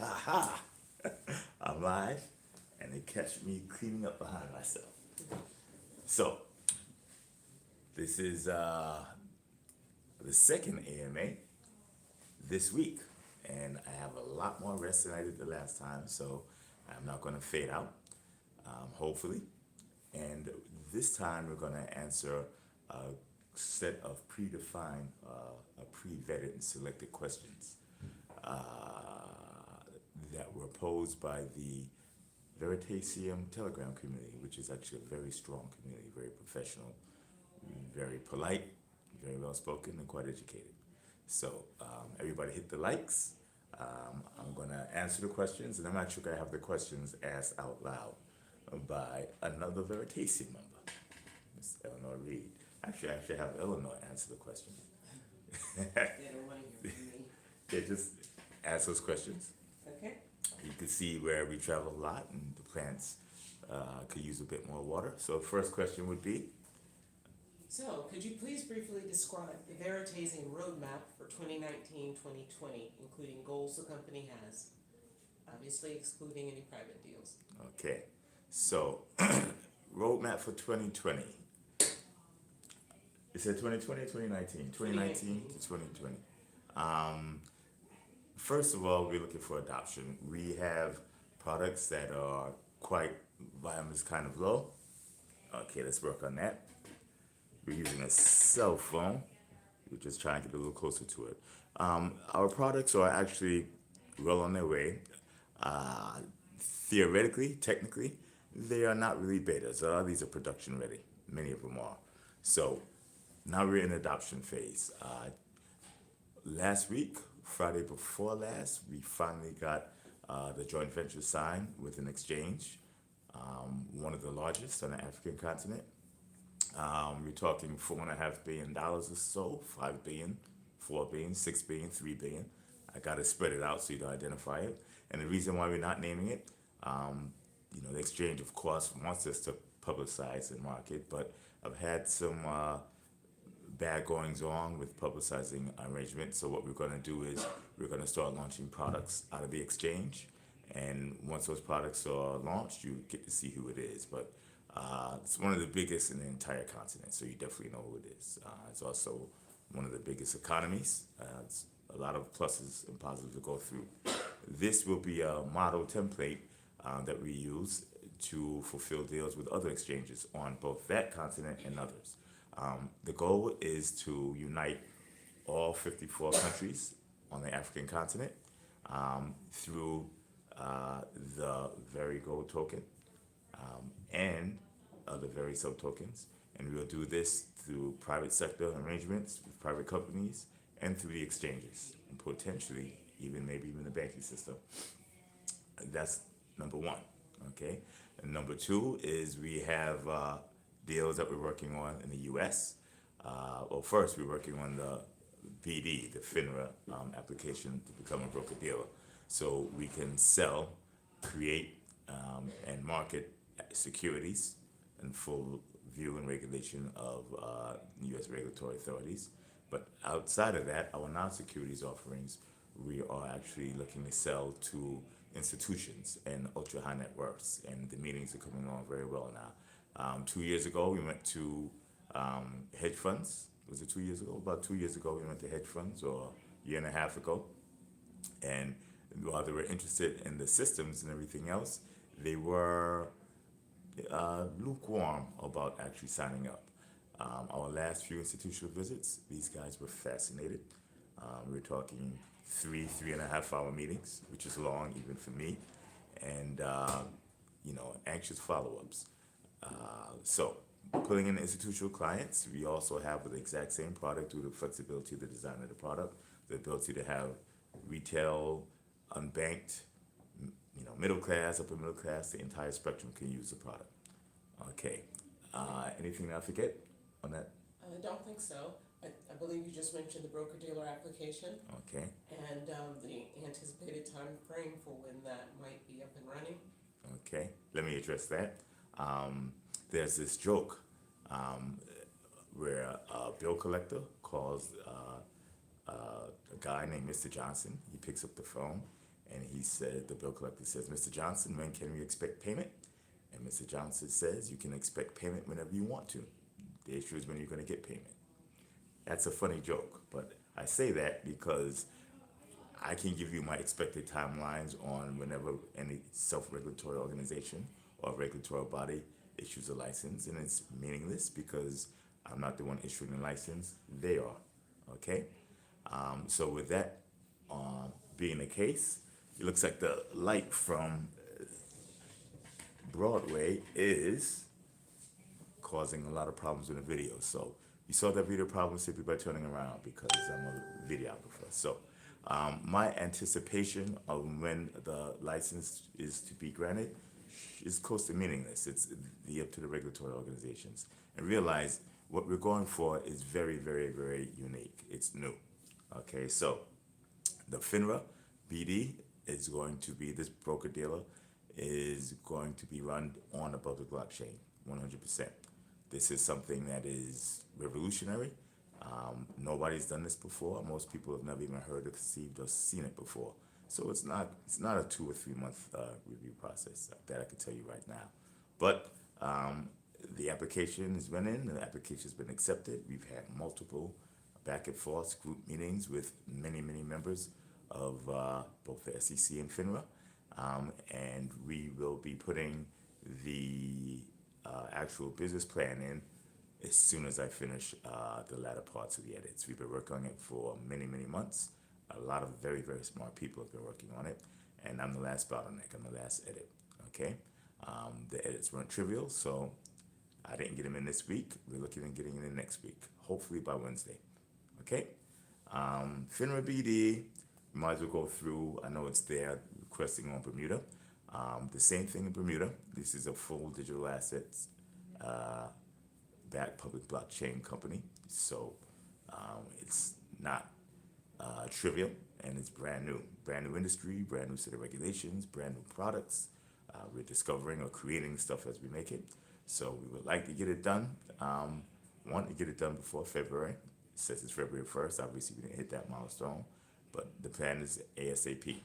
Ha ha! I'm live, and they catch me cleaning up behind myself. So, this is the second AMA this week, and I have a lot more rest than I did the last time, so I'm not going to fade out, hopefully. And this time we're going to answer a set of predefined, pre-vetted and selected questions uh, that were posed by the Veritasium Telegram community, which is actually a very strong community, very professional, very polite, very well spoken, and quite educated. So everybody hit the likes. I'm going to answer the questions, and I'm actually going to have the questions asked out loud by another Veritasium member, Miss Eleanor Reed. Actually, I should have Eleanor answer the question. They don't want to hear from me. Yeah, just ask those questions. Okay. You can see where we travel a lot, and the plants could use a bit more water. So, first question would be. So, could you please briefly describe the Veritasium roadmap for 2019-2020, including goals the company has, obviously excluding any private deals? Okay, so roadmap for 2020. You said 2020 or 2019? 2019 to 2020. First of all, we're looking for adoption. We have products that are quite, volume is kind of low. Okay, let's work on that. We're using a cell phone. We're just trying to get a little closer to it. Our products are actually well on their way. Uh, Theoretically, technically, they are not really betas. A lot of these are production ready. Many of them are. So now we're in adoption phase. Last week, Friday before last, we finally got the joint venture signed with an exchange, one of the largest on the African continent. We're talking $4.5 billion or so, 5 billion, 4 billion, 6 billion, 3 billion. I got to spread it out so you don't identify it. And the reason why we're not naming it, the exchange, of course, wants us to publicize and market, but I've had some bad goings on with publicizing arrangements. So what we're going to do is we're going to start launching products out of the exchange, and once those products are launched, you get to see who it is. But it's one of the biggest in the entire continent, so you definitely know who it is. It's also one of the biggest economies. It's a lot of pluses and positives to go through. This will be a model template that we use to fulfill deals with other exchanges on both that continent and others. The goal is to unite all 54 countries on the African continent through the Very Gold token and other very sub tokens. And we'll do this through private sector arrangements with private companies and through the exchanges, and potentially maybe even the banking system. That's number one. Okay. And number two is we have deals that we're working on in the U.S. Well, first we're working on the VD, the FINRA application to become a broker dealer, so we can sell, create, and market securities in full view and regulation of U.S. regulatory authorities. But outside of that, our non-securities offerings, we are actually looking to sell to institutions and ultra high net worths, and the meetings are coming on very well now. 2 years ago, we went to hedge funds. Was it 2 years ago? About 2 years ago, we went to hedge funds, or a year and a half ago. And while they were interested in the systems and everything else, they were lukewarm about actually signing up. Our last few institutional visits, these guys were fascinated. We were talking 3.5 hour meetings, which is long even for me, and anxious follow-ups. So pulling in institutional clients, we also have the exact same product through the flexibility of the design of the product, the ability to have retail, unbanked, middle class, upper middle class, the entire spectrum can use the product. Okay. Anything that I forget on that? I don't think so. I believe you just mentioned the broker-dealer application Okay. and the anticipated time frame for when that might be up and running. Okay. Let me address that. There's this joke where a bill collector calls a guy named Mr. Johnson. He picks up the phone And he said, the bill collector says, Mr. Johnson, when can we expect payment? And Mr. Johnson says, you can expect payment whenever you want to. The issue is when you're going to get payment. That's a funny joke, but I say that because I can give you my expected timelines on whenever any self-regulatory organization or regulatory body issues a license, and it's meaningless because I'm not the one issuing the license, they are, okay? So with that being the case, it looks like the light from Broadway is causing a lot of problems in the video. So you saw that video problem simply by turning around because I'm a videographer. So my anticipation of when the license is to be granted is close to meaningless. It's up to the regulatory organizations. And realize what we're going for is very, very, very unique. It's new. Okay, so the FINRA BD is going to be, this broker dealer is going to be run on a public blockchain, 100%. This is something that is revolutionary. Nobody's done this before. Most people have never even heard or conceived or seen it before. So it's not a 2 or 3 month review process. That I can tell you right now. But the application has been in. The application has been accepted. We've had multiple back and forth group meetings with many, many members of both the SEC and FINRA. And we will be putting the actual business plan in as soon as I finish the latter parts of the edits. We've been working on it for many, many months. A lot of very, very smart people have been working on it, and I'm the last bottleneck. I'm the last edit. Okay, the edits weren't trivial, so I didn't get them in this week. We're looking at getting it in next week, hopefully by Wednesday. Okay, FINRA BD. Might as well go through. I know it's there requesting on Bermuda. The same thing in Bermuda. This is a full digital assets backed public blockchain company. So it's not trivial, and it's brand new industry, brand new set of regulations, brand new products. We're discovering or creating stuff as we make it. So we would like to get it done. Want to get it done before February. It says it's February 1st. Obviously, we didn't hit that milestone, but the plan is ASAP.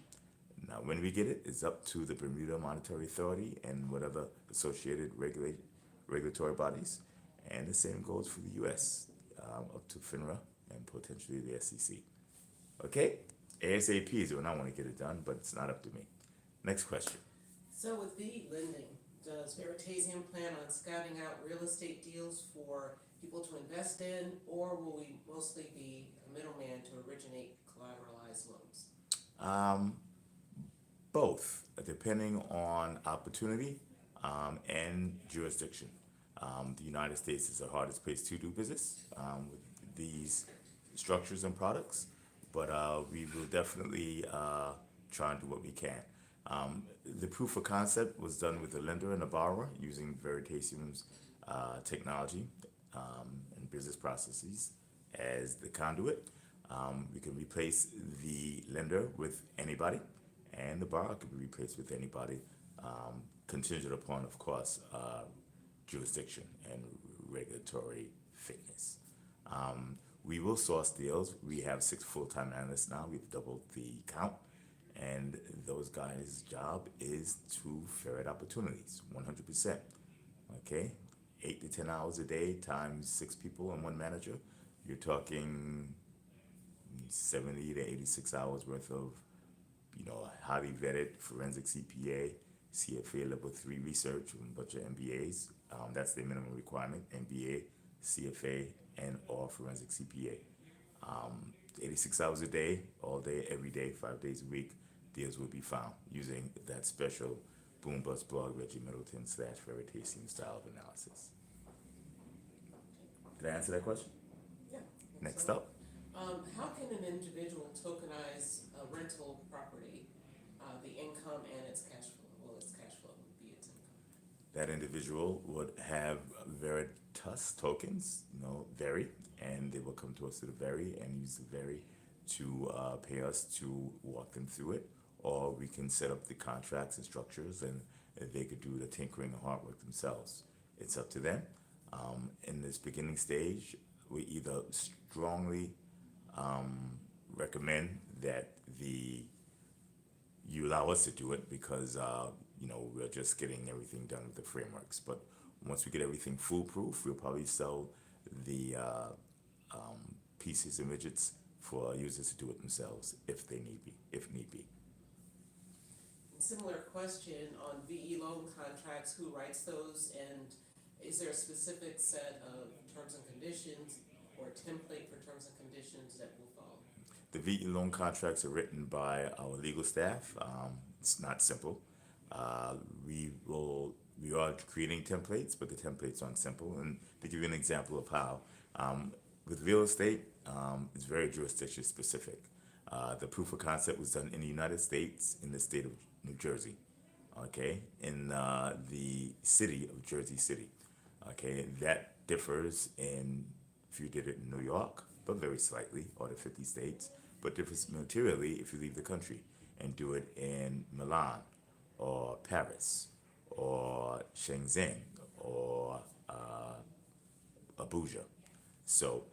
Now, when we get it, it's up to the Bermuda Monetary Authority and whatever associated regulatory bodies. And the same goes for the U.S., up to FINRA and potentially the SEC. Okay? ASAP is when I want to get it done, but it's not up to me. Next question. So with V lending, does Veritasium plan on scouting out real estate deals for people to invest in, or will we mostly be a middleman to originate collateralized loans? Both, depending on opportunity and jurisdiction. The United States is the hardest place to do business with these structures and products, but we will definitely try and do what we can. The proof of concept was done with the lender and the borrower using Veritasium's technology and business processes as the conduit. We can replace the lender with anybody, and the borrower can be replaced with anybody, contingent upon, of course, jurisdiction and regulatory fitness. We will source deals. We have 6 full-time analysts now. We've doubled the count, and those guys' job is to ferret opportunities, 100%. Okay, 8 to 10 hours a day times 6 people and 1 manager. You're talking 70 to 86 hours worth of, highly vetted forensic CPA, CFA level 3 research, and a bunch of MBAs. That's the minimum requirement: MBA, CFA, and or forensic CPA. 86 hours a day, all day, every day, 5 days a week. Deals will be found using that special boom bust blog Reggie Middleton / Veritasium style of analysis. Did I answer that question? Yeah. Next up. How can an individual tokenize a rental property, the income and its cash flow? Well, its cash flow would be its income. That individual would have Veritas tokens, Veri, and they will come to us to the Veri and use the Veri to pay us to walk them through it, or we can set up the contracts and structures, and they could do the tinkering and hard work themselves. It's up to them. In this beginning stage, we either strongly recommend that the allow us to do it because we're just getting everything done with the frameworks. But once we get everything foolproof, we'll probably sell the pieces and widgets for users to do it themselves if need be. Similar question on VE loan contracts, who writes those, and is there a specific set of terms and conditions or template for terms and conditions that will follow? The VE loan contracts are written by our legal staff. It's not simple. We are creating templates, but the templates aren't simple. And to give you an example of how, with real estate, it's very jurisdiction specific. The proof of concept was done in the United States, in the state of New Jersey, okay, in the city of Jersey City, okay. That differs in if you did it in New York, but very slightly, or the 50 states, but differs materially if you leave the country and do it in Milan or Paris or Shenzhen or Abuja. So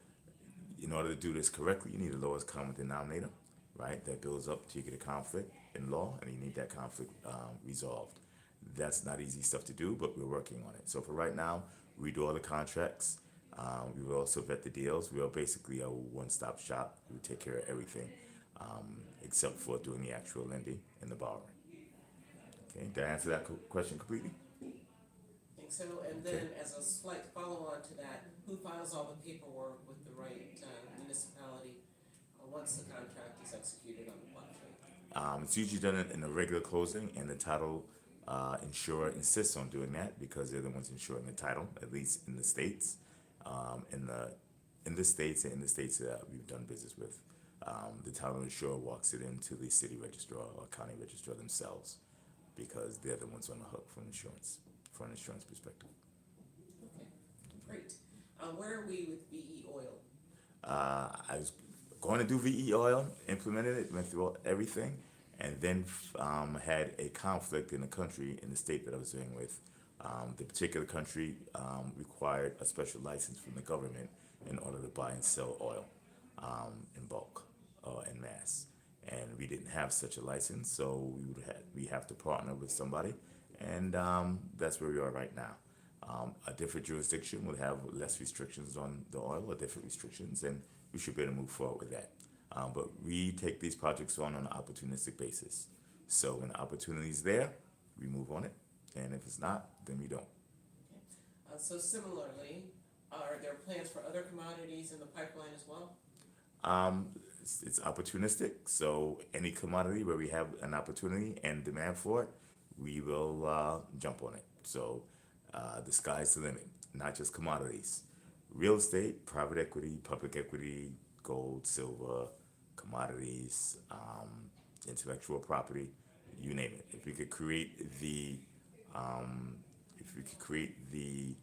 in order to do this correctly, you need the lowest common denominator, right? That builds up till you get a conflict in law, and you need that conflict resolved. That's not easy stuff to do, but we're working on it. So for right now, we do all the contracts. We will also vet the deals. We are basically a one-stop shop. We take care of everything except for doing the actual lending and the borrowing. Okay, did I answer that question completely? I think so. And then as a slight follow-on to that, who files all the paperwork with the right municipality once the contract is executed on the blockchain? It's usually done in a regular closing, and the title insurer insists on doing that because they're the ones insuring the title, at least in the states. In the states that we've done business with, the title insurer walks it into the city registrar or county registrar themselves because they're the ones on the hook from insurance, from an insurance perspective. Okay, great. Where are we with VE oil? I was going to do VE oil, implemented it, went through everything, and then had a conflict in the country, in the state that I was doing with. The particular country required a special license from the government in order to buy and sell oil in bulk or en masse. And we didn't have such a license, so we have to partner with somebody, and that's where we are right now. A different jurisdiction would have less restrictions on the oil, or different restrictions, and we should be able to move forward with that. But we take these projects on an opportunistic basis. So when the opportunity is there, we move on it, and if it's not, then we don't. Okay. So similarly, are there plans for other commodities in the pipeline as well? It's opportunistic, so any commodity where we have an opportunity and demand for it, we will jump on it. So the sky's the limit, not just commodities. Real estate, private equity, public equity, gold, silver, commodities, intellectual property, you name it. If we could create the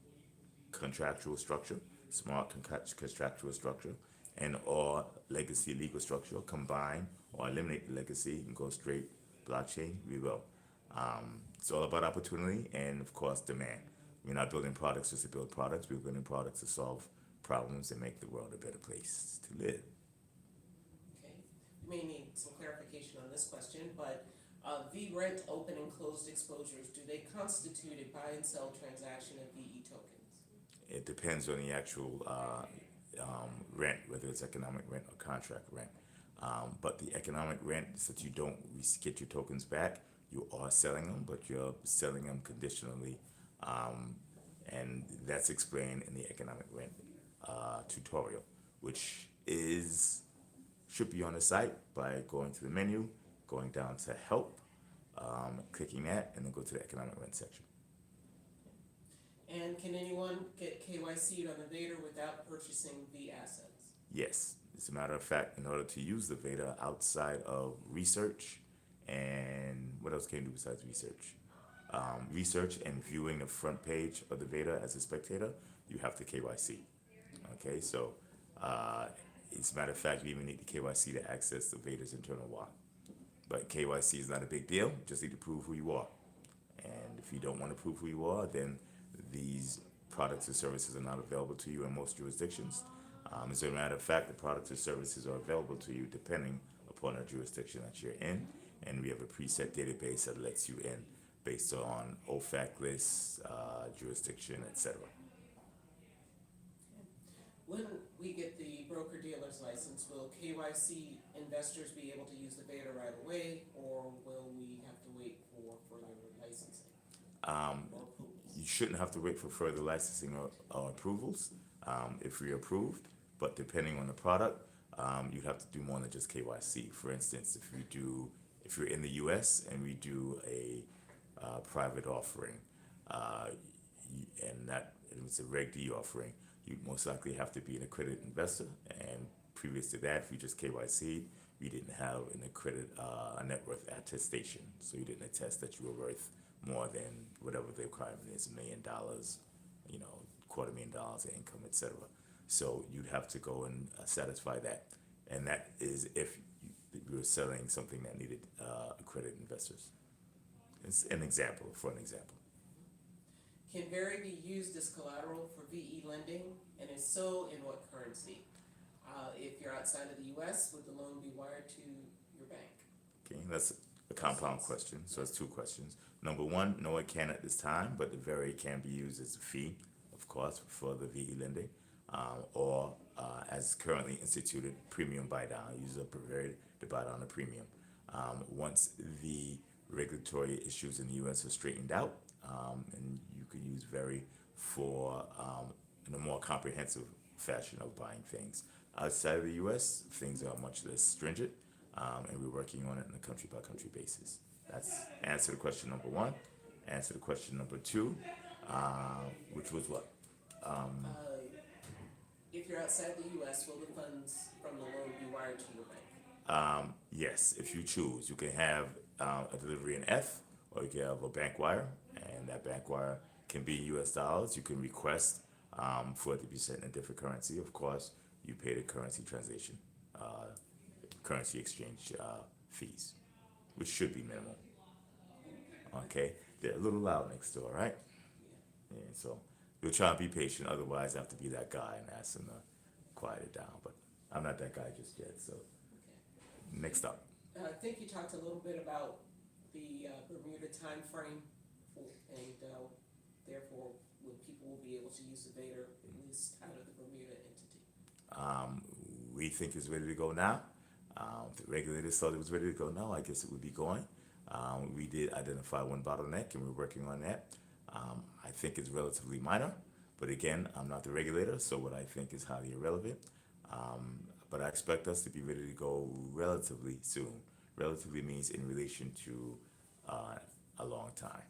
contractual structure, smart contractual structure, and or legacy legal structure, combine or eliminate the legacy and go straight blockchain, we will. It's all about opportunity and, of course, demand. We're not building products just to build products. We're building products to solve problems and make the world a better place to live. Okay. We may need some clarification on this question, but V-Rent open and closed exposures, do they constitute a buy and sell transaction of VE tokens? It depends on the actual rent, whether it's economic rent or contract rent. But the economic rent, since you don't get your tokens back, you are selling them, but you're selling them conditionally. And that's explained in the economic rent tutorial, which should be on the site by going to the menu, going down to help, clicking that, and then go to the economic rent section. And can anyone get KYC'd on the Veda without purchasing the assets? Yes. As a matter of fact, in order to use the Veda outside of research, and what else can you do besides research? Research and viewing the front page of the Veda as a spectator, you have to KYC. Okay, so as a matter of fact, you even need the KYC to access the Veda's internal wallet. But KYC is not a big deal, you just need to prove who you are. And if you don't want to prove who you are, then these products and services are not available to you in most jurisdictions. As a matter of fact, the products and services are available to you depending upon the jurisdiction that you're in. and we have a preset database that lets you in based on OFAC lists, jurisdiction, etc. When we get the broker-dealer's license, will KYC investors be able to use the Veda right away, or will we have to wait for further licensing or approvals? You shouldn't have to wait for further licensing or approvals if we're approved, but depending on the product, you have to do more than just KYC. For instance, if you're in the U.S. and we do a private offering, and that it's a Reg D offering, you most likely have to be an accredited investor. And previous to that, if you just KYC, we didn't have an accredited a net worth attestation, so you didn't attest that you were worth more than whatever the requirement is, $1 million, $250,000 in income, etc. So you'd have to go and satisfy that, and that is if you were selling something that needed accredited investors. It's an example. Can Veri be used as collateral for VE lending, and if so, in what currency? If you're outside of the U.S., would the loan be wired to your bank? Okay, that's a compound question, so it's two questions. Number one, no, it can't at this time, but the Veri can be used as a fee, of course, for the VE lending, or as currently instituted, premium buy down. Use a Veri to buy down a premium. Once the regulatory issues in the U.S. are straightened out, and you can use Veri for in a more comprehensive fashion of buying things. Outside of the U.S., things are much less stringent, and we're working on it on a country-by-country basis. That's answer to question number one. Answer to question number two, which was what? If you're outside the U.S., will the funds from the loan be wired to your bank? Yes, if you choose. You can have a delivery in F, or you can have a bank wire, and that bank wire can be U.S. dollars. You can request for it to be sent in a different currency. Of course, you pay the currency translation, currency exchange fees, which should be minimal. Okay, they're a little loud next door, right? Yeah, so we'll try and be patient. Otherwise, I have to be that guy and ask them to quiet it down. But I'm not that guy just yet. So next up. I think you talked a little bit about the Bermuda time frame, and therefore when people will be able to use the Veda at least out of the Bermuda entity. We think it's ready to go now. The regulators thought it was ready to go now. I guess it would be going. We did identify one bottleneck, and we're working on that. I think it's relatively minor, but again, I'm not the regulator, so what I think is highly irrelevant. But I expect us to be ready to go relatively soon. Relatively means in relation to a long time.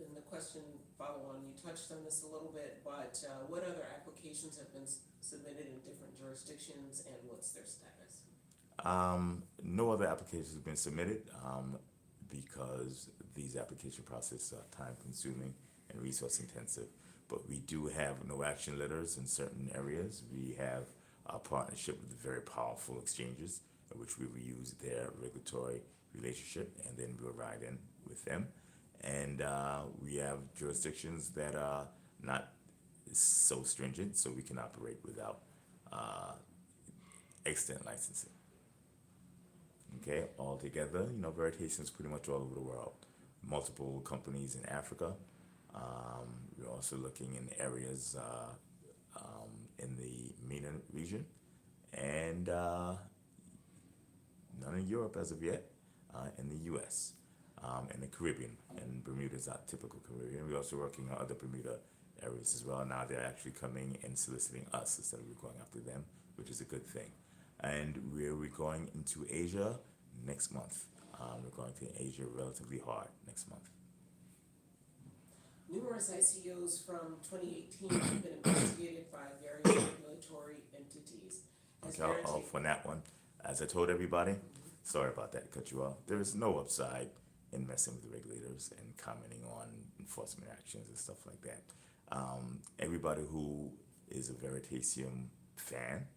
And the question follow on, you touched on this a little bit, but what other applications have been submitted in different jurisdictions, and what's their status? No other applications have been submitted because these application processes are time consuming and resource intensive. But we do have no action letters in certain areas. We have a partnership with very powerful exchanges, in which we will use their regulatory relationship, and then we'll ride in with them. And we have jurisdictions that are not so stringent, so we can operate without extant licensing. Okay, altogether, Veritasium is pretty much all over the world. Multiple companies in Africa. We're also looking in areas in the MENA region, and none in Europe as of yet, in the U.S., and the Caribbean, and Bermuda is not typical Caribbean. We're also working on other Bermuda areas as well. Now they're actually coming and soliciting us instead of we going after them, which is a good thing. And we're going into Asia next month. We're going to Asia relatively hard next month. Numerous ICOs from 2018 have been investigated by various regulatory entities. Okay, for that one, as I told everybody, sorry about that, cut you off. There is no upside in messing with the regulators and commenting on enforcement actions and stuff like that. Everybody who is a Veritasium fan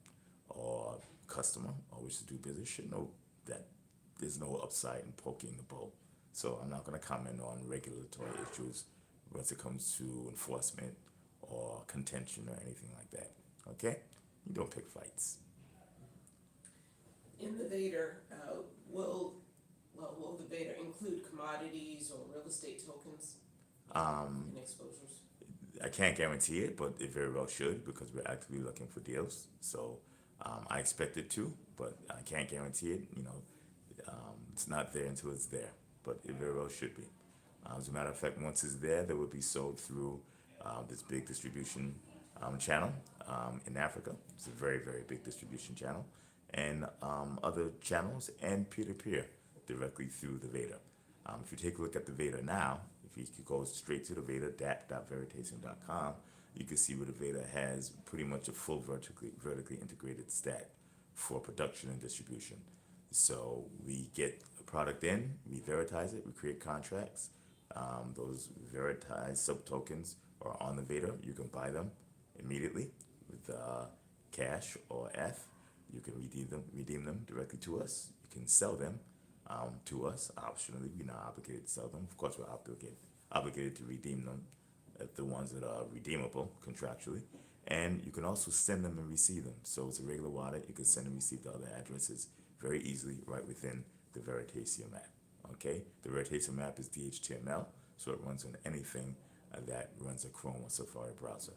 or customer or wishes to do business should know that there's no upside in poking the bull. So I'm not going to comment on regulatory issues once it comes to enforcement or contention or anything like that. Okay? You don't pick fights. In the Veda, will the Veda include commodities or real estate tokens and exposures? I can't guarantee it, but it very well should because we're actively looking for deals. So I expect it to, but I can't guarantee it. It's not there until it's there, but it very well should be. As a matter of fact, once it's there, they will be sold through this big distribution channel in Africa. It's a very, very big distribution channel, and other channels and peer-to-peer directly through the Veda. If you take a look at the Veda now, if you could go straight to the Veda, dat.veritasium.com, you can see where the Veda has pretty much a full vertically integrated stack for production and distribution. So we get a product in, we veritize it, we create contracts. Those veritized sub-tokens are on the Veda. You can buy them immediately with cash or F. You can redeem them directly to us. You can sell them to us optionally. We're not obligated to sell them. Of course, we're obligated to redeem them, the ones that are redeemable contractually. And you can also send them and receive them. So it's a regular wallet. You can send and receive to other addresses very easily right within the Veritasium app. Okay, the Veritasium app is DHTML, so it runs on anything that runs a Chrome or Safari browser.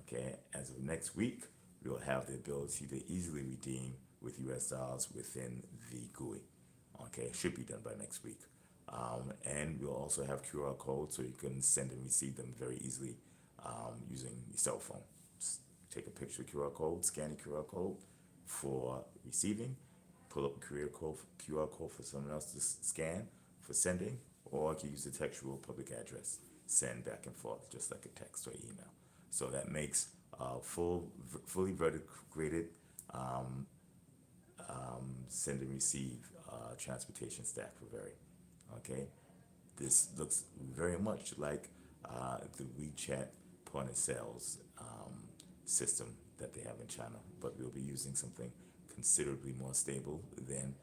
Okay, as of next week, we'll have the ability to easily redeem with US dollars within the GUI. Okay, it should be done by next week. And we'll also have QR codes so you can send and receive them very easily using your cell phone. Just take a picture of QR code, scan the QR code for receiving, pull up a QR code for someone else to scan for sending, or you can use the textual public address, send back and forth, just like a text or email. So that makes a fully vertically send and receive transportation stack for Veri. Okay, this looks very much like the WeChat point of sales system that they have in China, but we'll be using something considerably more stable than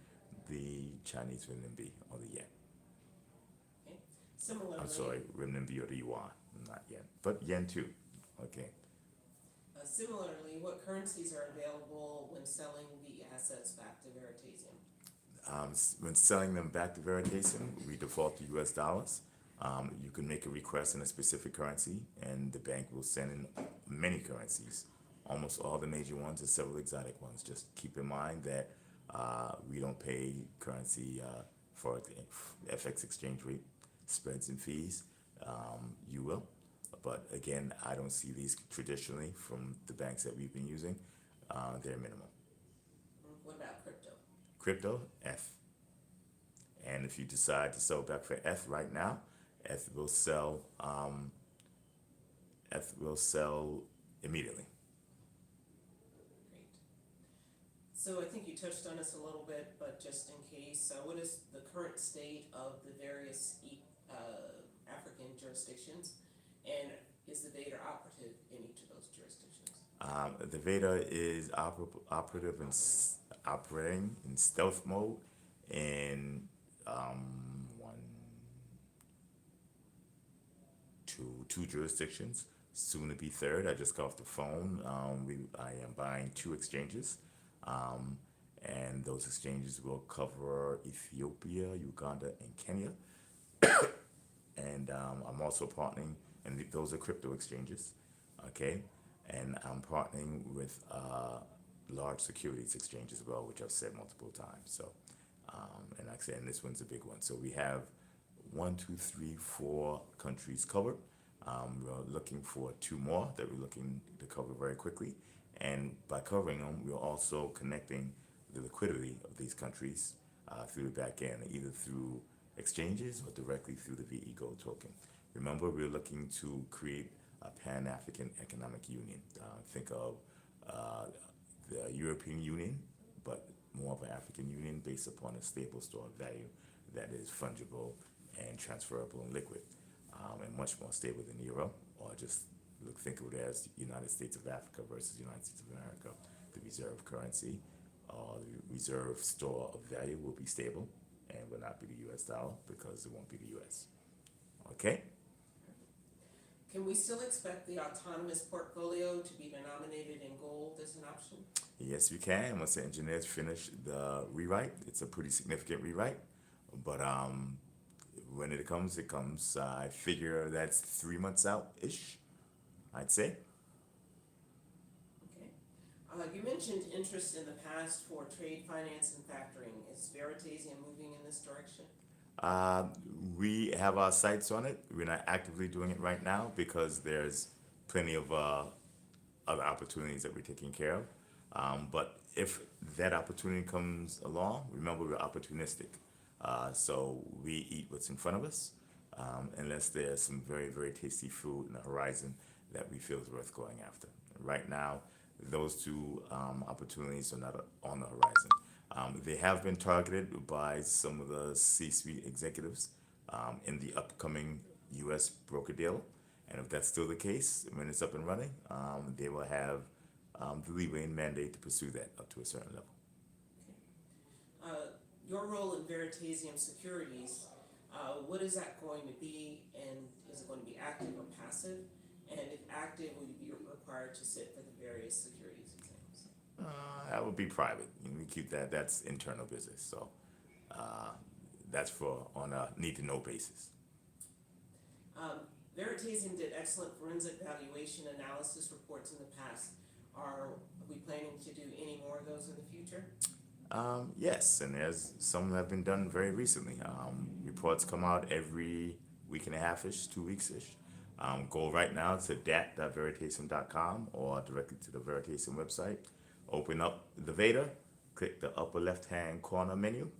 the Chinese renminbi or the yen. Okay. Similarly, I'm sorry, renminbi or the yuan, not yen, but yen too. Okay. Similarly, what currencies are available when selling the assets back to Veritasium? When selling them back to Veritasium, we default to US dollars. You can make a request in a specific currency, and the bank will send in many currencies, almost all the major ones and several exotic ones. Just keep in mind that we don't pay currency for the FX exchange rate spreads and fees. You will. But again, I don't see these traditionally from the banks that we've been using. They're minimal. What about crypto? Crypto, F. And if you decide to sell back for F right now, F will sell immediately. Great. So I think you touched on this a little bit, but just in case, what is the current state of the various African jurisdictions, and is the Veda operative in each of those jurisdictions? The Veda is operating in stealth mode in two jurisdictions, soon to be third. I just got off the phone. I am buying 2 exchanges, and those exchanges will cover Ethiopia, Uganda, and Kenya. And I'm also partnering, and those are crypto exchanges, okay? And I'm partnering with large securities exchange as well, which I've said multiple times. So, and like I said, and this one's a big one. So we have 1, 2, 3, 4 countries covered. We're looking for 2 more that we're looking to cover very quickly. And by covering them, we're also connecting the liquidity of these countries through the back end, either through exchanges or directly through the VE Gold token. Remember, we're looking to create a Pan-African Economic Union. Think of the European Union, but more of an African Union based upon a stable store of value that is fungible and transferable and liquid, and much more stable than the euro, or just think of it as United States of Africa versus United States of America. The reserve currency or the reserve store of value will be stable and will not be the US dollar because it won't be the US. Okay? Can we still expect the autonomous portfolio to be denominated in gold as an option? Yes, we can. Once the engineers finish the rewrite, it's a pretty significant rewrite. But when it comes, it comes. I figure that's 3 months out ish, I'd say. Okay. You mentioned interest in the past for trade finance and factoring. Is Veritasium moving in this direction? Uh, we have our sights on it. We're not actively doing it right now because there's plenty of other opportunities that we're taking care of. But if that opportunity comes along, remember we're opportunistic. So we eat what's in front of us, unless there's some very, very tasty food in the horizon that we feel is worth going after. Right now, those two opportunities are not on the horizon. They have been targeted by some of the C-suite executives in the upcoming U.S. broker deal. And if that's still the case, when it's up and running, they will have the leeway and mandate to pursue that up to a certain level. Your role in Veritasium Securities, what is that going to be, and is it going to be active or passive? And if active, will you be required to sit for the various securities exams? That would be private. We keep that. That's internal business. So that's for on a need to know basis. Veritasium did excellent forensic valuation analysis reports in the past. Are we planning to do any more of those in the future? Yes, and there's some that have been done very recently. Reports come out every week and a half ish, 2 weeks ish. Go right now to dat.veritasium.com or directly to the Veritasium website. Open up the Veda, click the upper left hand corner menu,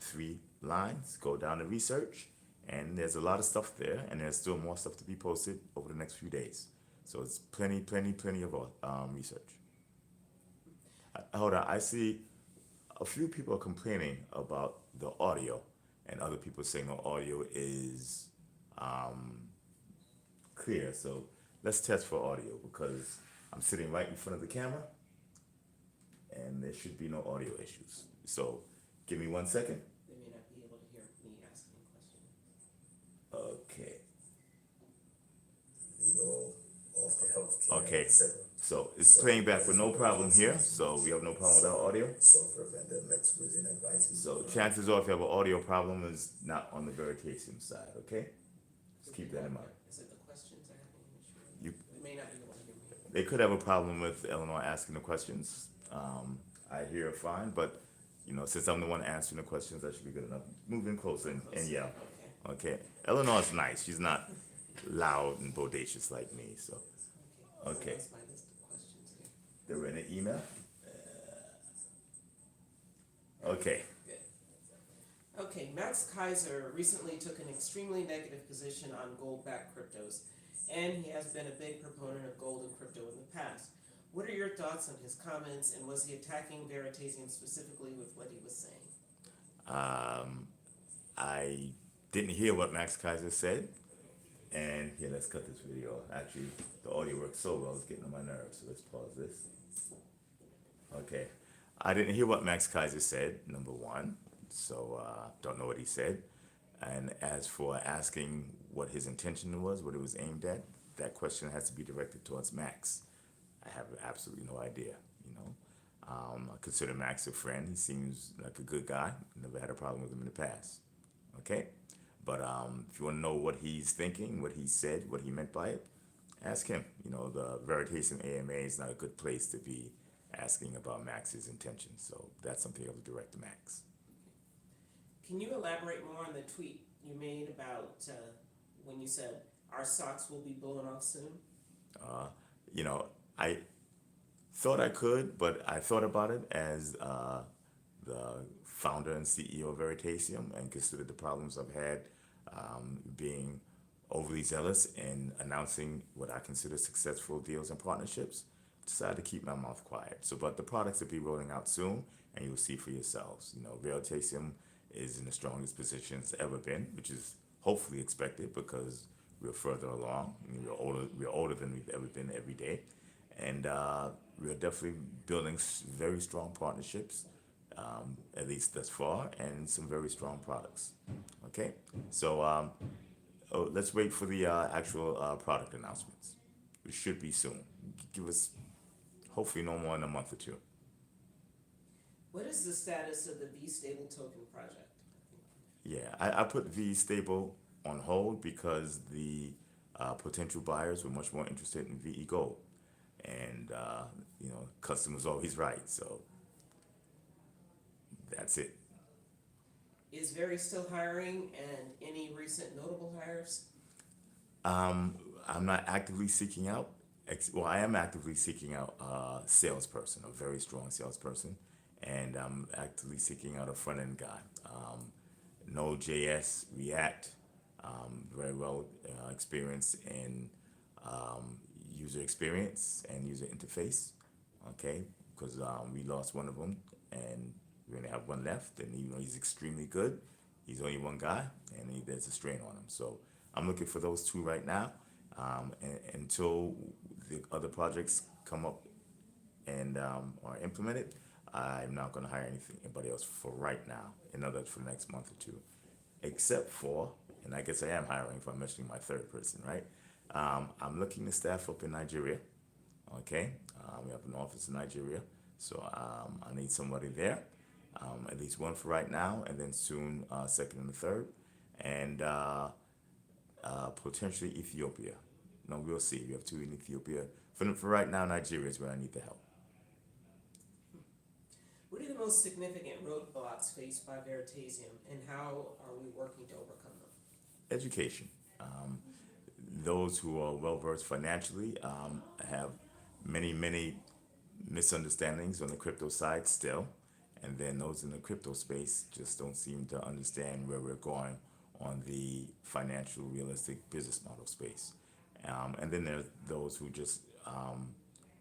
3 lines, go down to research, and there's a lot of stuff there, and there's still more stuff to be posted over the next few days. So it's plenty of research. Hold on, I see a few people are complaining about the audio, and other people saying the audio is clear. So let's test for audio because I'm sitting right in front of the camera, and there should be no audio issues. So give me 1 second. They may not be able to hear me asking questions. Okay. Legal, off the healthcare, Okay. etc. So it's playing back with no problem here. So we have no problem with our audio. Software vendor met with an advisory. So chances are if you have an audio problem, it's not on the Veritasium side, okay? Just keep that in mind. Is it the questions are having an issue? You- They may not be able to hear me. They could have a problem with Eleanor asking the questions. I hear fine, but since I'm the one answering the questions, that should be good enough. Move in closer and yell. Okay. Okay. Eleanor's nice. She's not loud and bodacious like me. So Okay. That's my list of questions here. they were in an email. Okay. Good. Okay, Max Keiser recently took an extremely negative position on gold-backed cryptos, and he has been a big proponent of gold and crypto in the past. What are your thoughts on his comments, and was he attacking Veritasium specifically with what he was saying? I didn't hear what Max Keiser said. And here, let's cut this video. Actually, the audio works so well, it's getting on my nerves. So let's pause this. Okay. I didn't hear what Max Keiser said, number one. So, don't know what he said. And as for asking what his intention was, what it was aimed at, that question has to be directed towards Max. I have absolutely no idea, I consider Max a friend. He seems like a good guy. Never had a problem with him in the past. Okay? But if you want to know what he's thinking, what he said, what he meant by it, ask him. The Veritasium AMA is not a good place to be asking about Max's intentions. So that's something you have to direct to Max. Can you elaborate more on the tweet you made about when you said our socks will be blown off soon? I thought I could, but I thought about it as the founder and CEO of Veritasium and considered the problems I've had being overly zealous in announcing what I consider successful deals and partnerships. Decided to keep my mouth quiet. So, but the products will be rolling out soon, and you'll see for yourselves. Veritasium is in the strongest position it's ever been, which is hopefully expected because we're further along. We're older than we've ever been every day. And we're definitely building very strong partnerships, at least thus far, and some very strong products. Okay? So Oh, let's wait for the actual product announcements. It should be soon. Give us hopefully no more than a month or two. What is the status of the V-Stable token project? Yeah, I put V Stable on hold because the potential buyers were much more interested in VE Gold, and customers always right. So that's it. Is Very still hiring, and any recent notable hires? I'm not actively seeking out. Well, I am actively seeking out a salesperson, a very strong salesperson, and I'm actively seeking out a front end guy. Node.js, React, very well experienced in user experience and user interface. Okay, because we lost one of them, and we only have one left, and he's extremely good. He's only one guy, and there's a strain on him. So I'm looking for those two right now, until the other projects come up and are implemented. I'm not going to hire anybody else for right now. In other words, for the next month or two, except for, and I guess I am hiring if I'm mentioning my third person, right? I'm looking to staff up in Nigeria. Okay, we have an office in Nigeria, so I need somebody there. At least one for right now, and then soon second and the third, and potentially Ethiopia. No, we'll see. We have two in Ethiopia. For right now, Nigeria is where I need the help. What are the most significant roadblocks faced by Veritasium, and how are we working to overcome them? Education. Those who are well versed financially have many misunderstandings on the crypto side still, and then those in the crypto space just don't seem to understand where we're going on the financial realistic business model space. And then there's those who just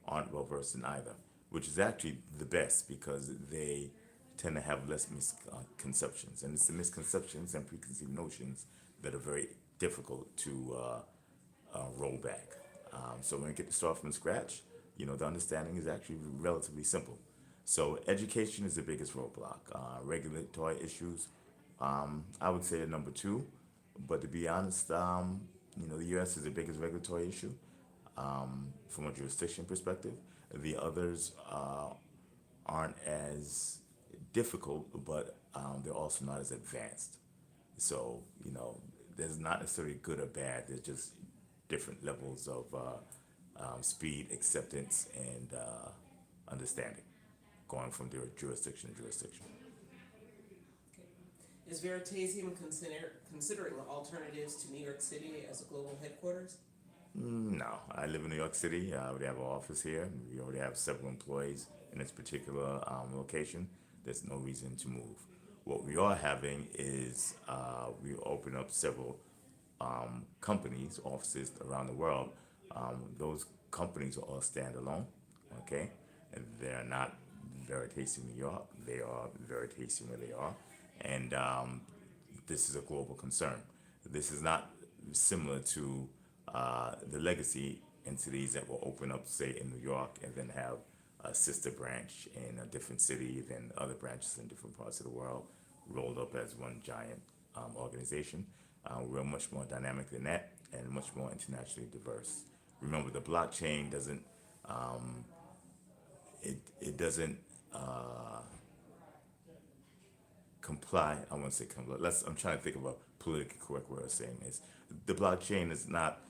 aren't well versed in either, which is actually the best because they tend to have less misconceptions, and it's the misconceptions and preconceived notions that are very difficult to roll back. So when you get to start from scratch, the understanding is actually relatively simple. So education is the biggest roadblock. Regulatory issues, I would say, are number two. But to be honest, the U.S. is the biggest regulatory issue from a jurisdiction perspective. The others aren't as difficult, but they're also not as advanced. So, there's not necessarily good or bad. There's just different levels of speed, acceptance, and understanding going from jurisdiction to jurisdiction. Is Veritasium considering alternatives to New York City as a global headquarters? No, I live in New York City. I already have an office here. We already have several employees in this particular location. There's no reason to move. What we are having is we open up several companies, offices around the world. Those companies are all standalone, okay? And they're not Veritasium New York. They are Veritasium where they are. And this is a global concern. This is not similar to the legacy entities that will open up, say, in New York and then have a sister branch in a different city, then other branches in different parts of the world rolled up as one giant organization. We're much more dynamic than that and much more internationally diverse. Remember, the blockchain doesn't, it doesn't comply. I won't say comply. I'm trying to think of a politically correct way of saying this. The blockchain is not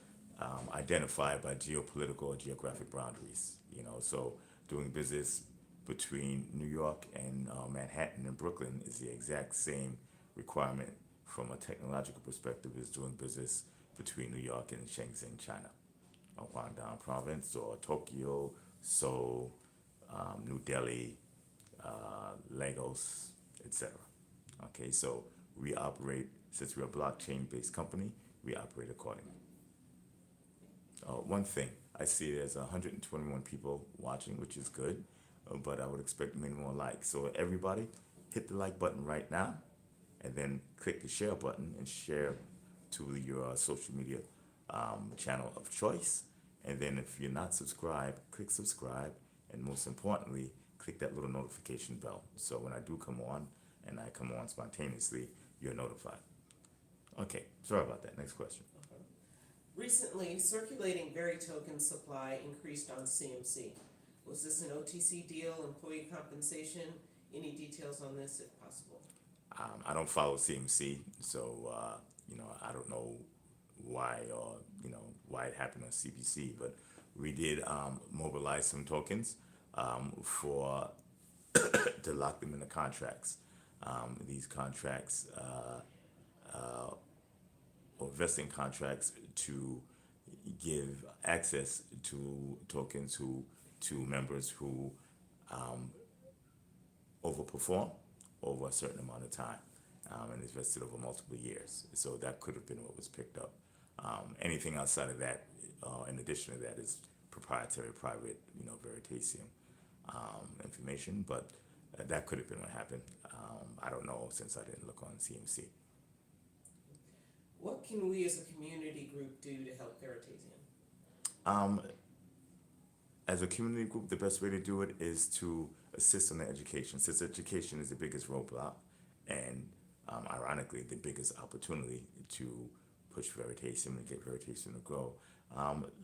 identified by geopolitical or geographic boundaries. So doing business between New York and Manhattan and Brooklyn is the exact same requirement from a technological perspective as doing business between New York and Shenzhen, China, or Guangdong Province, or Tokyo, Seoul, New Delhi, Lagos, etc. Okay, so we operate, since we're a blockchain-based company, we operate accordingly. One thing, I see there's 121 people watching, which is good, but I would expect many more likes. So everybody, hit the like button right now, and then click the share button and share to your social media channel of choice. And then if you're not subscribed, click subscribe, and most importantly, click that little notification bell. So when I do come on, and I come on spontaneously, you're notified. Okay, sorry about that. Next question. Recently, circulating Veritoken supply increased on CMC. Was this an OTC deal, employee compensation? Any details on this if possible? I don't follow CMC, so I don't know why or why it happened on CBC, but we did mobilize some tokens for to lock them in the contracts. These contracts or vesting contracts to give access to tokens to members who overperform over a certain amount of time, and it's vested over multiple years. So that could have been what was picked up. Anything outside of that, in addition to that, is proprietary, private, Veritasium information. But that could have been what happened. I don't know since I didn't look on CMC. What can we as a community group do to help Veritasium? As a community group, the best way to do it is to assist in the education, since education is the biggest roadblock and ironically the biggest opportunity to push Veritasium and get Veritasium to grow.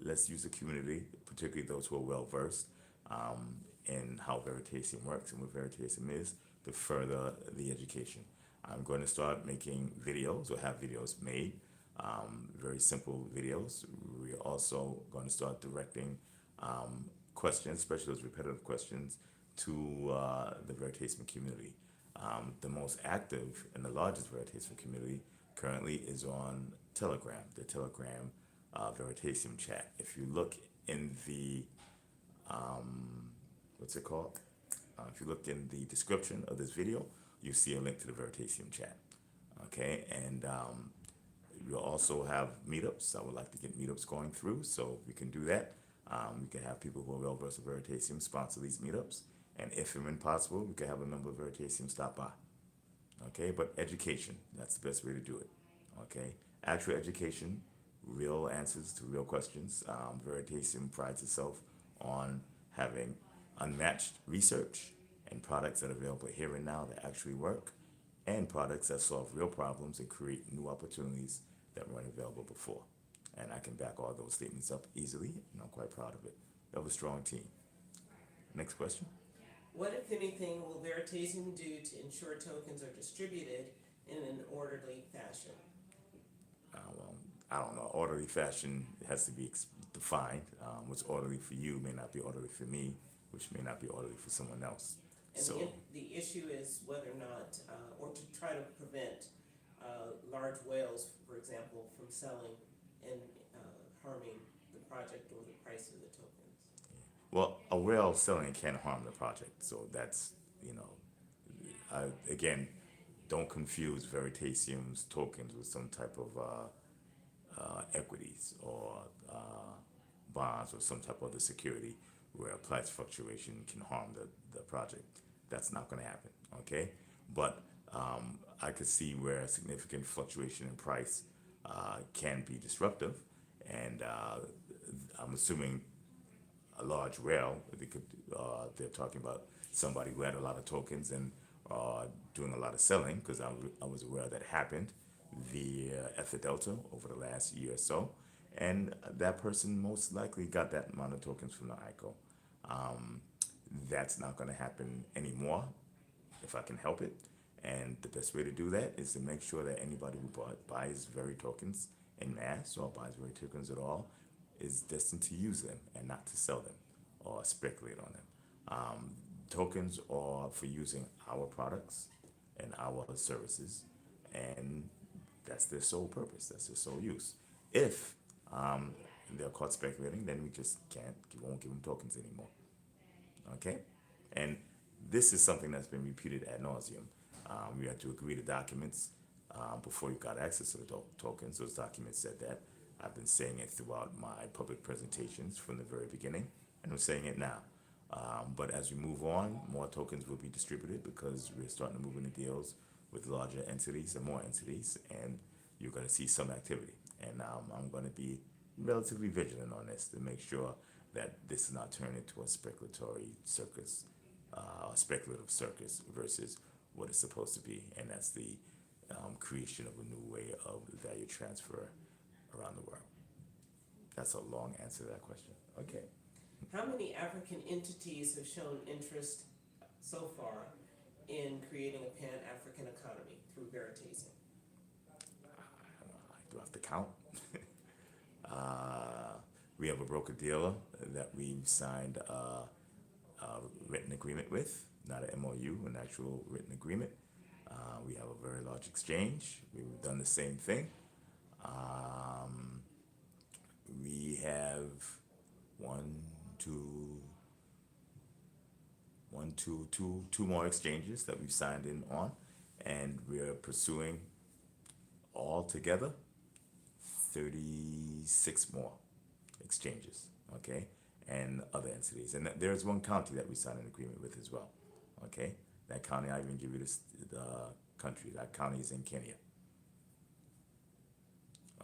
Let's use the community, particularly those who are well versed in how Veritasium works and what Veritasium is, to further the education. I'm going to start making videos or have videos made, very simple videos. We're also going to start directing questions, especially those repetitive questions, to the Veritasium community. The most active and the largest Veritasium community currently is on Telegram, the Telegram Veritasium chat. If you look in the, what's it called? If you look in the description of this video, you see a link to the Veritasium chat. Okay, and we'll also have meetups. I would like to get meetups going through, so we can do that. We can have people who are well versed in Veritasium sponsor these meetups, and if and when possible, we can have a member of Veritasium stop by. Okay, but education, that's the best way to do it. Okay, actual education, real answers to real questions. Veritasium prides itself on having unmatched research and products that are available here and now that actually work, and products that solve real problems and create new opportunities that weren't available before. And I can back all those statements up easily, and I'm quite proud of it. We have a strong team. Next question. What, if anything, will Veritasium do to ensure tokens are distributed in an orderly fashion? Well, I don't know. Orderly fashion has to be defined. What's orderly for you may not be orderly for me, which may not be orderly for someone else. And So the issue is whether or not, or to try to prevent large whales, for example, from selling and harming the project or the price of the tokens. well, a whale selling can't harm the project. So that's, again, don't confuse Veritasium's tokens with some type of equities or bonds or some type of other security where a price fluctuation can harm the project. That's not going to happen, okay? But I could see where a significant fluctuation in price can be disruptive, and I'm assuming a large whale, they're talking about somebody who had a lot of tokens and doing a lot of selling, because I was aware that happened via Ether Delta over the last year or so, and that person most likely got that amount of tokens from the ICO. That's not going to happen anymore if I can help it, and the best way to do that is to make sure that anybody who buys Veri tokens in mass or buys Veri tokens at all is destined to use them and not to sell them or speculate on them. Tokens are for using our products and our services, and that's their sole purpose, that's their sole use. If they're caught speculating, then we just won't give them tokens anymore. Okay? And this is something that's been repeated ad nauseum. We had to agree to documents before you got access to the tokens. Those documents said that. I've been saying it throughout my public presentations from the very beginning, and I'm saying it now. But as we move on, more tokens will be distributed because we're starting to move into deals with larger entities and more entities, and you're going to see some activity. And I'm going to be relatively vigilant on this to make sure that this is not turned into a speculatory circus, a speculative circus versus what it's supposed to be, and that's the creation of a new way of value transfer around the world. That's a long answer to that question. Okay. How many African entities have shown interest so far in creating a Pan-African economy through Veritasium? I do have to count. We have a broker dealer that we've signed a written agreement with, not an MOU, an actual written agreement. We have a very large exchange. We've done the same thing. We have two more exchanges that we've signed in on, and we're pursuing all together 36 more exchanges, okay, and other entities. And there's one county that we signed an agreement with as well, okay. That county, I even give you the country. That county is in Kenya.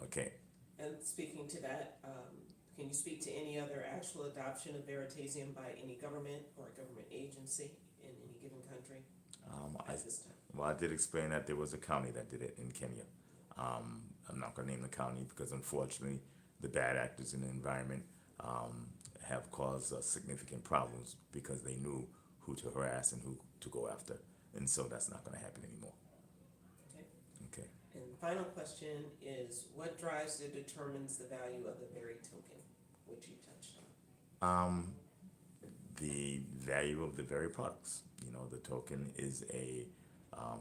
Okay. And speaking to that, can you speak to any other actual adoption of Veritasium by any government or government agency in any given country at this time? Well, I did explain that there was a county that did it in Kenya. I'm not going to name the county because unfortunately the bad actors in the environment have caused significant problems because they knew who to harass and who to go after. And so that's not going to happen anymore. Okay. Okay. And the final question is, what drives or determines the value of the Veri token, which you touched on? The value of the very products. You know, the token is a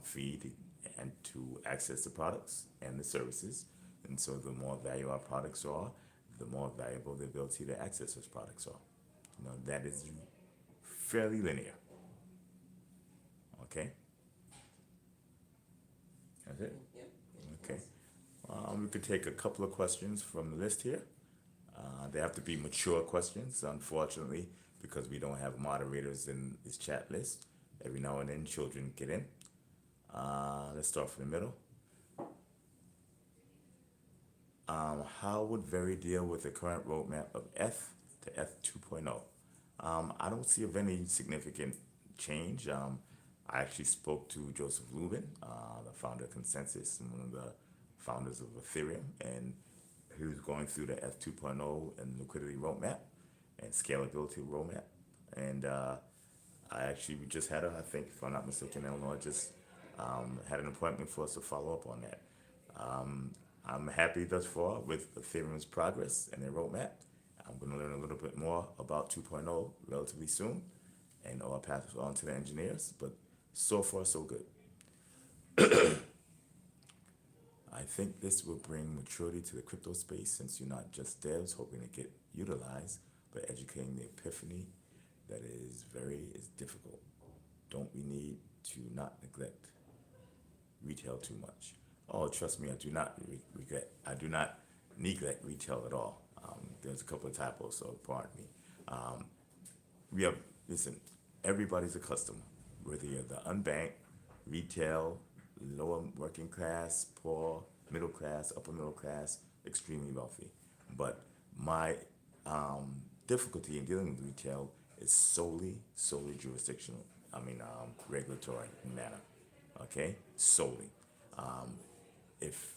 fee and to access the products and the services. And so the more value our products are, the more valuable the ability to access those products are. You know, that is fairly linear. Okay? That's it? Yep. Okay. We could take a couple of questions from the list here. They have to be mature questions, unfortunately, because we don't have moderators in this chat list. Every now and then children get in. Let's start from the middle. How would Veri deal with the current roadmap of F to F 2.0? I don't see of any significant change. I actually spoke to Joseph Lubin, the founder of Consensus and one of the founders of Ethereum, and he was going through the F 2.0 and liquidity roadmap and scalability roadmap. And I actually just had I think, if I'm not mistaken, Eleanor just had an appointment for us to follow up on that. I'm happy thus far with Ethereum's progress and their roadmap. I'm going to learn a little bit more about 2.0 relatively soon, and I'll pass it on to the engineers, but so far so good. I think this will bring maturity to the crypto space since you're not just devs hoping to get utilized, but educating the epiphany that is difficult. Don't we need to not neglect retail too much? Oh, trust me, I do not neglect retail at all. There's a couple of typos, so pardon me. Listen, everybody's a customer, whether you're the unbanked, retail, lower working class, poor, middle class, upper middle class, extremely wealthy. But my difficulty in dealing with retail is solely jurisdictional. Regulatory matter. Okay, solely. If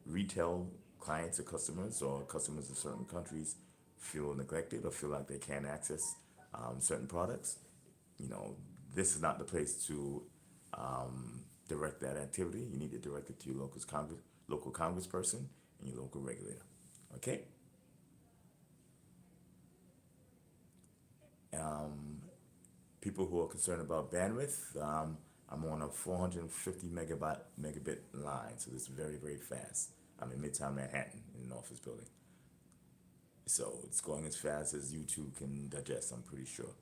retail clients or customers of certain countries feel neglected or feel like they can't access certain products, this is not the place to direct that activity. You need to direct it to your local congressperson and your local regulator. Okay? People who are concerned about bandwidth, I'm on a 450 megabit line, so it's very, very fast. I'm in Midtown Manhattan in an office building. So it's going as fast as YouTube can digest, I'm pretty sure.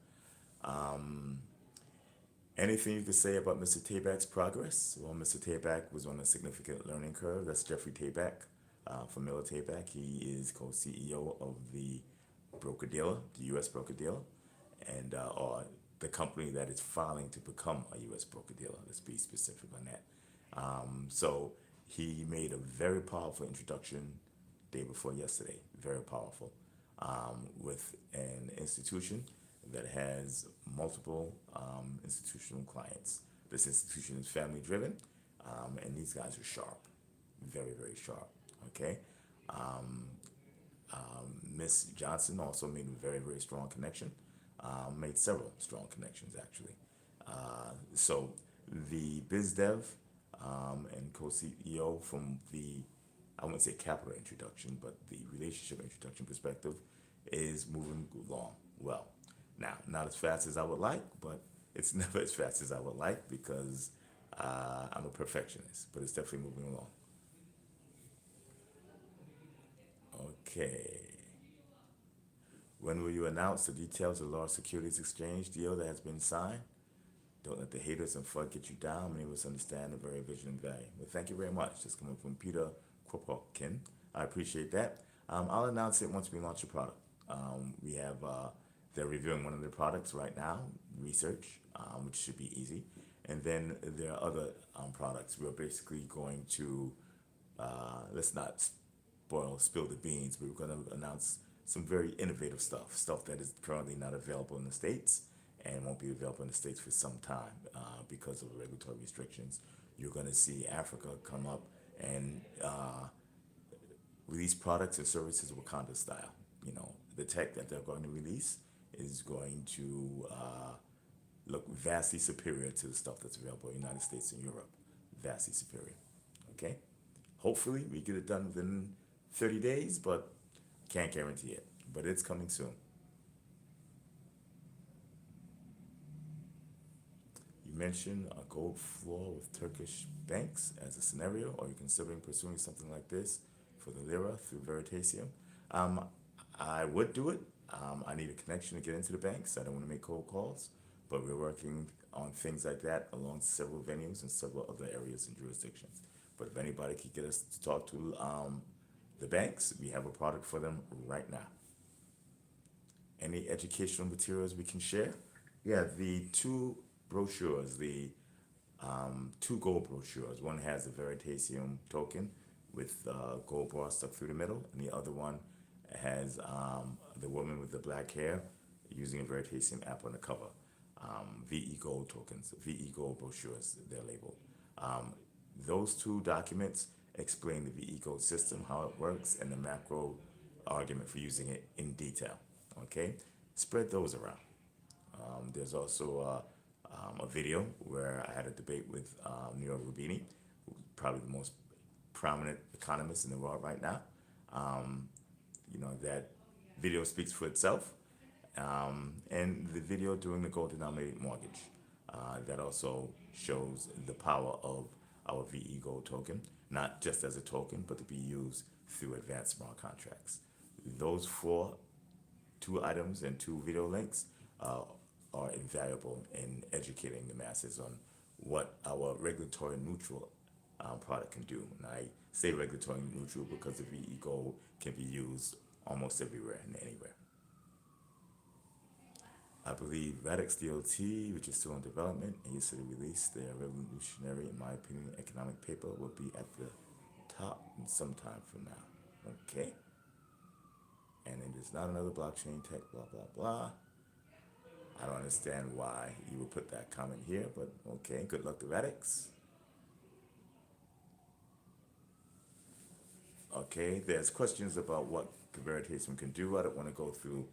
Anything you could say about Mr. Tabak's progress? Well, Mr. Tabak was on a significant learning curve. That's Jeffrey Tabak from Miller Tabak. He is co-CEO of the broker-dealer, the U.S. broker-dealer, and or the company that is filing to become a U.S. broker-dealer. Let's be specific on that. So he made a very powerful introduction day before yesterday, very powerful, with an institution that has multiple institutional clients. This institution is family driven, and these guys are sharp, very, very sharp. Okay. Miss Johnson also made a very, very strong connection, made several strong connections actually. So the biz dev and co-CEO from the, I wouldn't say capital introduction, but the relationship introduction perspective is moving along well. Now, not as fast as I would like, but it's never as fast as I would like because I'm a perfectionist, but it's definitely moving along. Okay. When will you announce the details of the large securities exchange deal that has been signed? Don't let the haters and FUD get you down. Many of us understand the very vision and value. Well, thank you very much. That's coming from Peter Kropotkin. I appreciate that. I'll announce it once we launch a product. We have, they're reviewing one of their products right now, research, which should be easy. And then there are other products. We're basically going to, let's not spill the beans, but we're going to announce some very innovative stuff that is currently not available in the States and won't be available in the States for some time because of regulatory restrictions. You're going to see Africa come up and release products and services Wakanda style. You know, the tech that they're going to release is going to look vastly superior to the stuff that's available in the United States and Europe. Vastly superior. Okay? Hopefully we get it done within 30 days, but can't guarantee it. But it's coming soon. You mentioned a gold floor with Turkish banks as a scenario. Are you considering pursuing something like this for the lira through Veritasium? I would do it. I need a connection to get into the banks. I don't want to make cold calls, but we're working on things like that along several venues and several other areas and jurisdictions. But if anybody could get us to talk to the banks, we have a product for them right now. Any educational materials we can share? Yeah, the two brochures, the two gold brochures. One has a Veritasium token with gold bar stuck through the middle, and the other one has the woman with the black hair using a Veritasium app on the cover. VE Gold tokens, VE Gold brochures, they're labeled. Those two documents explain the VE Gold system, how it works, and the macro argument for using it in detail. Okay, spread those around. There's also a video where I had a debate with Nero Rubini, who's probably the most prominent economist in the world right now. You know, that video speaks for itself. And the video doing the gold denominated mortgage, that also shows the power of our VE Gold token, not just as a token, but to be used through advanced smart contracts. Those two items and two video links are invaluable in educating the masses on what our regulatory neutral product can do. And I say regulatory neutral because the VE Gold can be used almost everywhere and anywhere. I believe Radix DLT, which is still in development and yesterday released, their revolutionary, in my opinion, economic paper will be at the top in some time from now. Okay. And it is not another blockchain tech, blah, blah, blah. I don't understand why you would put that comment here, but okay, good luck to Radix. Okay, there's questions about what Veritasium can do. I don't want to go through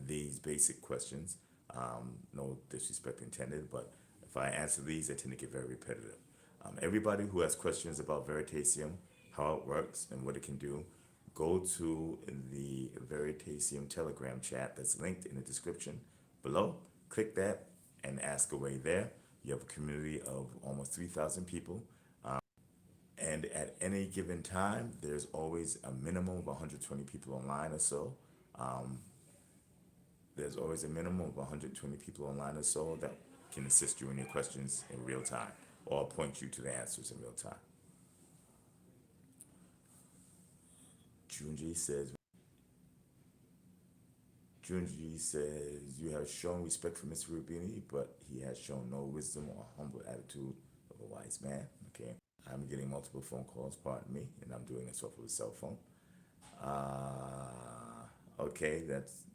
these basic questions. No disrespect intended, but if I answer these, they tend to get very repetitive. Everybody who has questions about Veritasium, how it works, and what it can do, go to the Veritasium Telegram chat that's linked in the description below. Click that and ask away there. You have a community of almost 3,000 people. And at any given time, there's always a minimum of 120 people online or so. There's always a minimum of 120 people online or so that can assist you in your questions in real time or point you to the answers in real time. Junji says, you have shown respect for Mr. Rubini, but he has shown no wisdom or humble attitude of a wise man. Okay, I'm getting multiple phone calls, pardon me, and I'm doing this off of a cell phone. Okay, that's,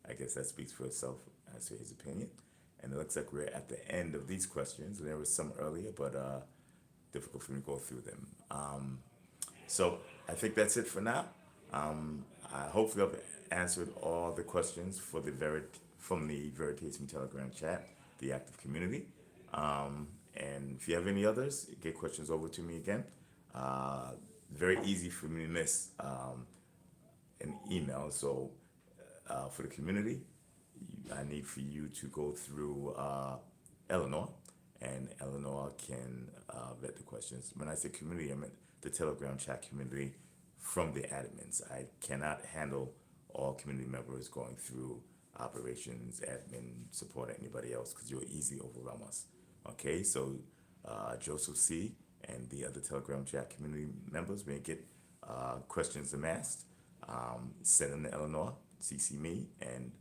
I guess that speaks for itself as to his opinion. And it looks like we're at the end of these questions. There was some earlier, but difficult for me to go through them. So I think that's it for now. I hopefully I've answered all the questions for from the Veritasium Telegram chat, the active community. And if you have any others, get questions over to me again. Very easy for me to miss an email. So for the community, I need for you to go through Eleanor, and Eleanor can vet the questions. When I say community, I meant the Telegram chat community from the admins. I cannot handle all community members going through operations, admin, support, or anybody else, because you'll easily overwhelm us. Okay, so Joseph C. and the other Telegram chat community members may get questions amassed. Send them to Eleanor, CC me, and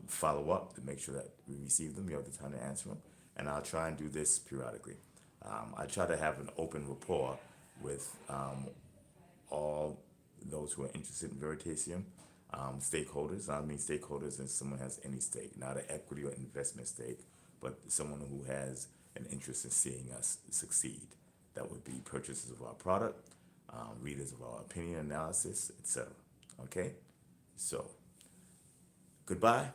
follow up to make sure that we receive them. You have the time to answer them. And I'll try and do this periodically. I try to have an open rapport with all those who are interested in Veritasium, stakeholders. I mean stakeholders as someone has any stake, not an equity or investment stake, but someone who has an interest in seeing us succeed. That would be purchasers of our product, readers of our opinion analysis, etc. Okay? So, goodbye.